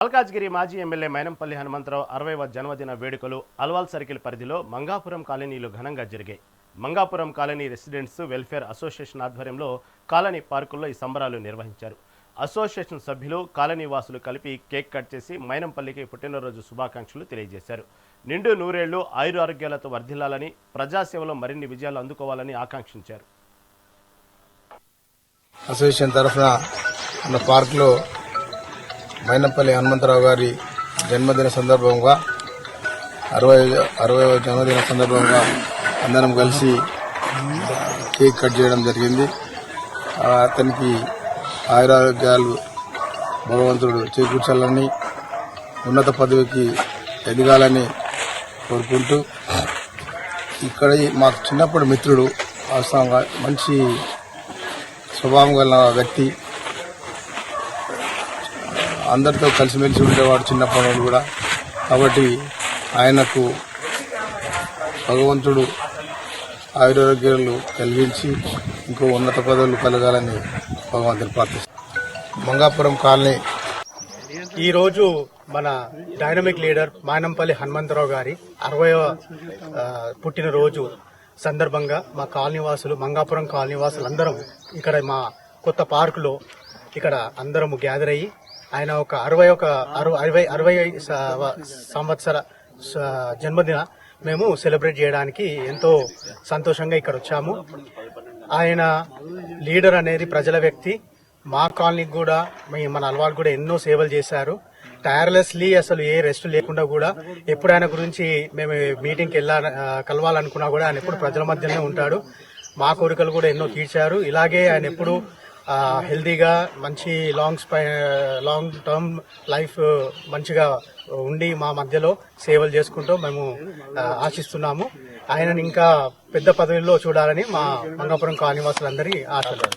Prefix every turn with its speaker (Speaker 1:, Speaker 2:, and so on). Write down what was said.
Speaker 1: మల్కాజ్గిరి మాజీ ఎమ్మెల్యే మైనంపల్లి హనుమంతరావు 60వ జన్మదిన వేడుకలు అల్వాల్ సర్కిల్ పరిధిలో మంగాపురం కాలనీలో ఘనంగా జరిగాయి. Mangapuram colony residents welfare association ఆధ్వర్యంలో కాలనీ పార్కుల్లో ఈ సంబరాలు నిర్వహించారు. అసోసియేషన్ సభ్యులు కాలనీ వాసులు కలిపి కేక్ కట్ చేసి మైనంపల్లికి పుట్టినరోజు శుభాకాంక్షలు తెలియజేశారు. నిండు నూరేళ్లు ఆయురారోగ్యాలతో వర్ధిల్లాలని, ప్రజాసేవలో మరిన్ని విజయాలు అందుకోవాలని ఆకాంక్షించారు.
Speaker 2: అసోసియేషన్ తరఫున మన పార్కులో మైనంపల్లి హనుమంతరావు గారి జన్మదిన సందర్భంగా 60వ జన్మదిన సందర్భంగా అందరం కలిసి కేక్ కట్ చేయడం జరిగింది. అతనికి ఆయురారోగ్యాలు భగవంతుడు చేకూర్చాలని, ఉన్నత పదవికి ఎదగాలని కోరుకుంటూ, ఇక్కడ మాకు చిన్నప్పుడు మిత్రుడు, వాస్తవంగా మంచి స్వభావం గల వ్యక్తి, అందరితో కలిసిమెలిసి ఉండేవాడు చిన్నప్పటి కూడా. కాబట్టి ఆయనకు భగవంతుడు ఆయురారోగ్యాలు కలిగించి ఇంకో ఉన్నత పదవులు కలగాలని భగవంతుని ప్రార్థిస్తాం. మంగాపురం కాలనీ
Speaker 3: ఈరోజు మన డైనమిక్ లీడర్ మైనంపల్లి హనుమంతరావు గారి 60వ పుట్టినరోజు సందర్భంగా మా కాలనీవాసులు, మంగాపురం కాలనీవాసులు అందరం ఇక్కడ మా కొత్త పార్కులో ఇక్కడ అందరం గ్యాదర్ అయ్యి ఆయన ఒక 60 సంవత్సర జన్మదిన మేము సెలబ్రేట్ చేయడానికి ఎంతో సంతోషంగా ఇక్కడ వచ్చాము. ఆయన లీడర్ అనేది ప్రజల వ్యక్తి. మా కాలనీకి కూడా, మన అల్వాల్ కూడా ఎన్నో సేవలు చేశారు. టైర్లెస్లీ అసలు ఏ రెస్ట్ లేకుండా కూడా ఎప్పుడు ఆయన గురించి మేము మీటింగ్కి కలవాలనుకున్నా కూడా ఆయన ఎప్పుడు ప్రజల మధ్యనే ఉంటాడు. మా కోరికలు కూడా ఎన్నో తీర్చారు. ఇలాగే ఆయన ఎప్పుడు హెల్దీగా మంచి లాంగ్ టర్మ్ లైఫ్ మంచిగా ఉండి మా మధ్యలో సేవలు చేసుకుంటూ మేము ఆశిస్తున్నాము. ఆయనను ఇంకా పెద్ద పదవిలో చూడాలని మా మంగాపురం కాలనీవాసులందరి ఆశలు.